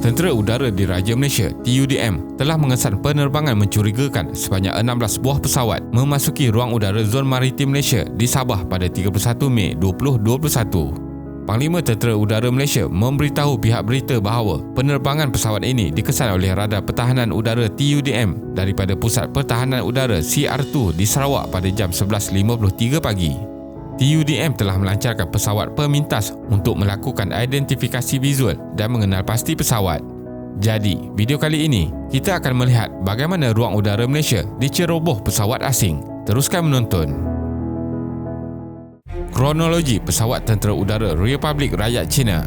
Tentera Udara Diraja Malaysia (TUDM) telah mengesan penerbangan mencurigakan sebanyak 16 buah pesawat memasuki ruang udara Zon Maritim Malaysia di Sabah pada 31 Mei 2021. Panglima Tentera Udara Malaysia memberitahu pihak berita bahawa penerbangan pesawat ini dikesan oleh Radar Pertahanan Udara TUDM daripada Pusat Pertahanan Udara CR2 di Sarawak pada jam 11.53 pagi. TUDM telah melancarkan pesawat pemintas untuk melakukan identifikasi visual dan mengenal pasti pesawat. Jadi, video kali ini, kita akan melihat bagaimana ruang udara Malaysia diceroboh pesawat asing. Teruskan menonton. Kronologi pesawat Tentera Udara Republik Rakyat China.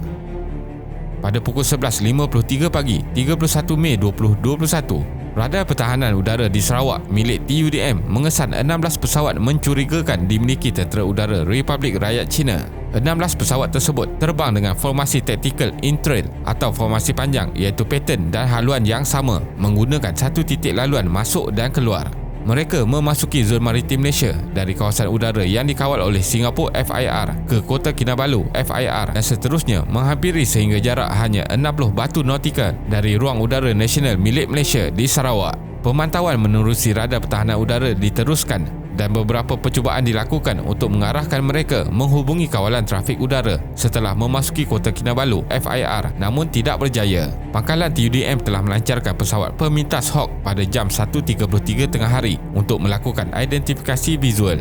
Pada pukul 11.53 pagi, 31 Mei 2021, Radar Pertahanan Udara di Sarawak milik TUDM mengesan 16 pesawat mencurigakan dimiliki Tentera Udara Republik Rakyat China. 16 pesawat tersebut terbang dengan formasi taktikal in-trail atau formasi panjang iaitu pattern dan haluan yang sama menggunakan satu titik laluan masuk dan keluar. Mereka memasuki zon maritim Malaysia dari kawasan udara yang dikawal oleh Singapura FIR ke Kota Kinabalu FIR dan seterusnya menghampiri sehingga jarak hanya 60 batu nautika dari ruang udara nasional milik Malaysia di Sarawak. Pemantauan menerusi radar pertahanan udara diteruskan dan beberapa percubaan dilakukan untuk mengarahkan mereka menghubungi kawalan trafik udara setelah memasuki Kota Kinabalu FIR namun tidak berjaya. Pangkalan TUDM telah melancarkan pesawat pemintas Hawk pada jam 1.33 tengah hari untuk melakukan identifikasi visual.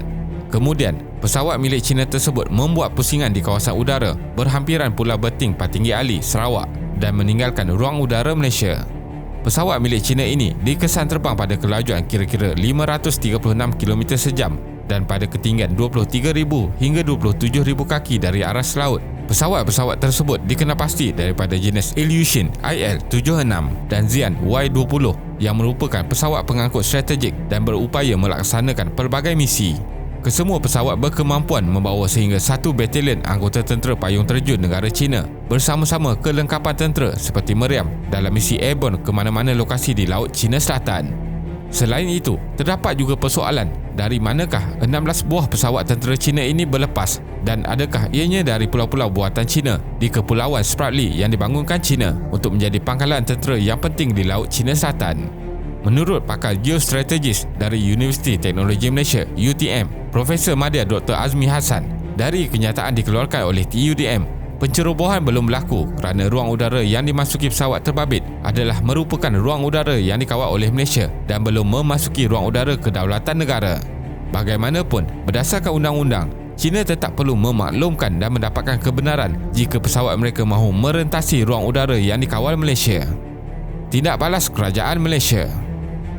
Kemudian, pesawat milik China tersebut membuat pusingan di kawasan udara berhampiran Pulau Beting, Patinggi Ali, Sarawak dan meninggalkan ruang udara Malaysia. Pesawat milik China ini dikesan terbang pada kelajuan kira-kira 536 km sejam dan pada ketinggian 23,000 hingga 27,000 kaki dari aras laut. Pesawat-pesawat tersebut dikenal pasti daripada jenis Ilyushin IL-76 dan Xi'an Y-20 yang merupakan pesawat pengangkut strategik dan berupaya melaksanakan pelbagai misi. Kesemua pesawat berkemampuan membawa sehingga 1 batalion anggota tentera payung terjun negara China bersama-sama kelengkapan tentera seperti meriam dalam misi airborne ke mana-mana lokasi di Laut China Selatan. Selain itu, terdapat juga persoalan dari manakah 16 buah pesawat tentera China ini berlepas dan adakah ianya dari pulau-pulau buatan China di Kepulauan Spratly yang dibangunkan China untuk menjadi pangkalan tentera yang penting di Laut China Selatan. Menurut pakar geostrategis dari Universiti Teknologi Malaysia UTM, Profesor Madya Dr. Azmi Hassan, dari kenyataan dikeluarkan oleh TUDM, pencerobohan belum berlaku kerana ruang udara yang dimasuki pesawat terbabit adalah merupakan ruang udara yang dikawal oleh Malaysia dan belum memasuki ruang udara kedaulatan negara. Bagaimanapun, berdasarkan undang-undang, China tetap perlu memaklumkan dan mendapatkan kebenaran jika pesawat mereka mahu merentasi ruang udara yang dikawal Malaysia. Tindak balas Kerajaan Malaysia.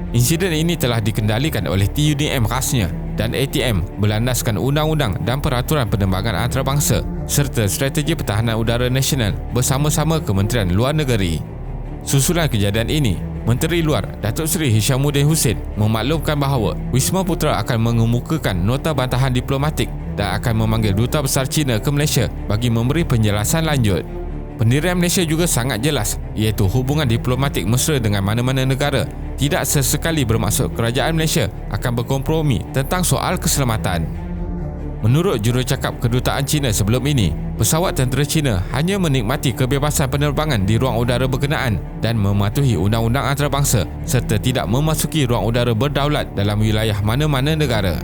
Insiden ini telah dikendalikan oleh TUDM khasnya dan ATM berlandaskan undang-undang dan peraturan penerbangan antarabangsa serta strategi pertahanan udara nasional bersama-sama Kementerian Luar Negeri. Susulan kejadian ini, Menteri Luar Datuk Seri Hishamuddin Hussein memaklumkan bahawa Wisma Putra akan mengemukakan nota bantahan diplomatik dan akan memanggil Duta Besar China ke Malaysia bagi memberi penjelasan lanjut. Pendirian Malaysia juga sangat jelas, iaitu hubungan diplomatik mesra dengan mana-mana negara tidak sesekali bermaksud kerajaan Malaysia akan berkompromi tentang soal keselamatan. Menurut jurucakap Kedutaan China sebelum ini, pesawat tentera China hanya menikmati kebebasan penerbangan di ruang udara berkenaan dan mematuhi undang-undang antarabangsa serta tidak memasuki ruang udara berdaulat dalam wilayah mana-mana negara.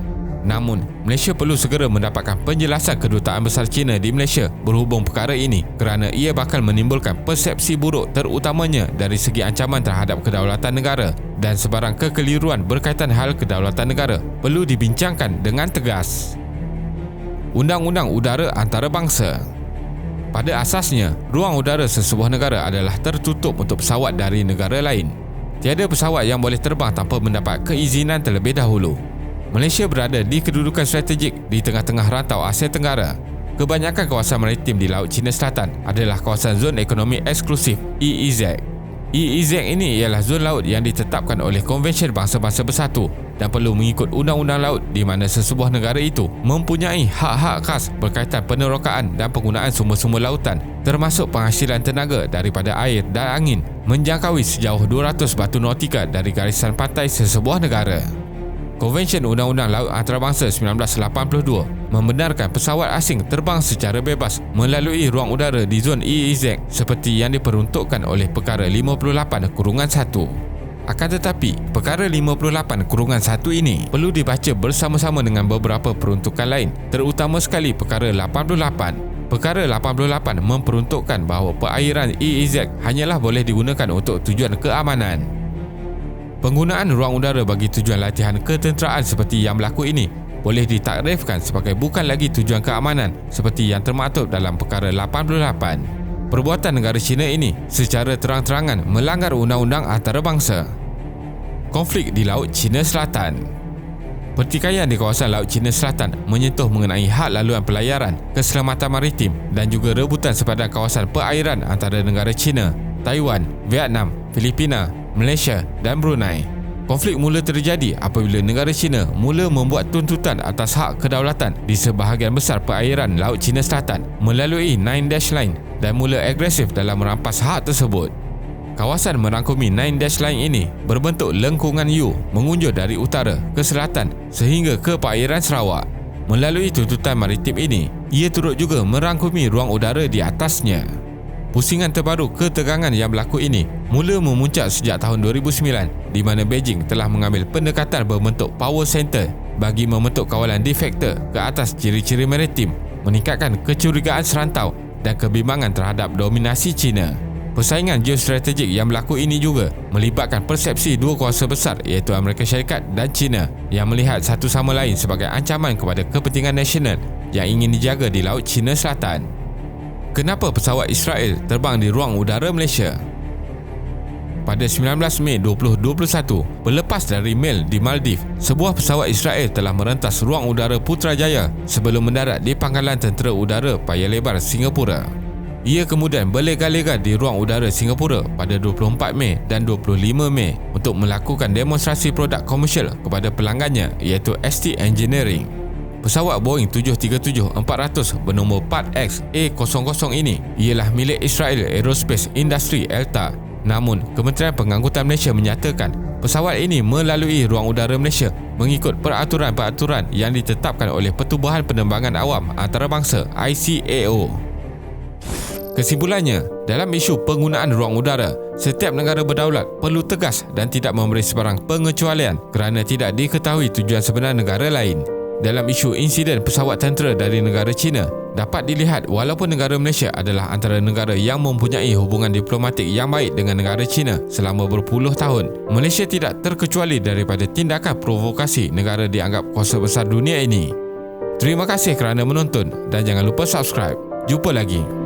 Namun, Malaysia perlu segera mendapatkan penjelasan Kedutaan Besar China di Malaysia berhubung perkara ini kerana ia bakal menimbulkan persepsi buruk terutamanya dari segi ancaman terhadap kedaulatan negara dan sebarang kekeliruan berkaitan hal kedaulatan negara perlu dibincangkan dengan tegas. Undang-Undang Udara Antarabangsa. Pada asasnya, ruang udara sesebuah negara adalah tertutup untuk pesawat dari negara lain. Tiada pesawat yang boleh terbang tanpa mendapat keizinan terlebih dahulu. Malaysia berada di kedudukan strategik di tengah-tengah rantau Asia Tenggara. Kebanyakan kawasan maritim di Laut China Selatan adalah kawasan Zon Ekonomi Eksklusif EEZ. EEZ ini ialah zon laut yang ditetapkan oleh Konvensyen Bangsa-Bangsa Bersatu dan perlu mengikut undang-undang laut di mana sesebuah negara itu mempunyai hak-hak khas berkaitan penerokaan dan penggunaan sumber-sumber lautan termasuk penghasilan tenaga daripada air dan angin menjangkaui sejauh 200 batu nautika dari garisan pantai sesebuah negara. Konvensyen Undang-Undang Laut Antarabangsa 1982 membenarkan pesawat asing terbang secara bebas melalui ruang udara di zon EEZ seperti yang diperuntukkan oleh Perkara 58-1. Akan tetapi, Perkara 58-1 ini perlu dibaca bersama-sama dengan beberapa peruntukan lain, terutama sekali Perkara 88. Perkara 88 memperuntukkan bahawa perairan EEZ hanyalah boleh digunakan untuk tujuan keamanan. Penggunaan ruang udara bagi tujuan latihan ketenteraan seperti yang berlaku ini boleh ditakrifkan sebagai bukan lagi tujuan keamanan seperti yang termaktub dalam Perkara 88. Perbuatan negara China ini secara terang-terangan melanggar undang-undang antarabangsa. Konflik di Laut China Selatan. Pertikaian di kawasan Laut China Selatan menyentuh mengenai hak laluan pelayaran, keselamatan maritim dan juga rebutan sepadan kawasan perairan antara negara China, Taiwan, Vietnam, Filipina, Malaysia dan Brunei. Konflik mula terjadi apabila negara China mula membuat tuntutan atas hak kedaulatan di sebahagian besar perairan Laut China Selatan melalui Nine Dash Line dan mula agresif dalam merampas hak tersebut. Kawasan merangkumi Nine Dash Line ini berbentuk lengkungan U mengunjur dari utara ke selatan sehingga ke perairan Sarawak. Melalui tuntutan maritim ini, ia turut juga merangkumi ruang udara di atasnya. Pusingan terbaru ketegangan yang berlaku ini mula memuncak sejak tahun 2009 di mana Beijing telah mengambil pendekatan berbentuk power center bagi membentuk kawalan de facto ke atas ciri-ciri maritim, meningkatkan kecurigaan serantau dan kebimbangan terhadap dominasi China. Persaingan geostrategik yang berlaku ini juga melibatkan persepsi dua kuasa besar iaitu Amerika Syarikat dan China yang melihat satu sama lain sebagai ancaman kepada kepentingan nasional yang ingin dijaga di Laut China Selatan. Kenapa pesawat Israel terbang di ruang udara Malaysia? Pada 19 Mei 2021, berlepas dari Mel di Maldives, sebuah pesawat Israel telah merentas ruang udara Putrajaya sebelum mendarat di Pangkalan Tentera Udara Paya Lebar, Singapura. Ia kemudian berlega-lega di ruang udara Singapura pada 24 Mei dan 25 Mei untuk melakukan demonstrasi produk komersial kepada pelanggannya iaitu ST Engineering. Pesawat Boeing 737-400 bernombor Part X A00 ini ialah milik Israel Aerospace Industry ELTA. Namun, Kementerian Pengangkutan Malaysia menyatakan pesawat ini melalui ruang udara Malaysia mengikut peraturan-peraturan yang ditetapkan oleh Pertubuhan Penerbangan Awam Antarabangsa ICAO. Kesimpulannya, dalam isu penggunaan ruang udara, setiap negara berdaulat perlu tegas dan tidak memberi sebarang pengecualian kerana tidak diketahui tujuan sebenar negara lain. Dalam isu insiden pesawat tentera dari negara China, dapat dilihat walaupun negara Malaysia adalah antara negara yang mempunyai hubungan diplomatik yang baik dengan negara China selama berpuluh tahun, Malaysia tidak terkecuali daripada tindakan provokasi negara dianggap kuasa besar dunia ini. Terima kasih kerana menonton dan jangan lupa subscribe. Jumpa lagi.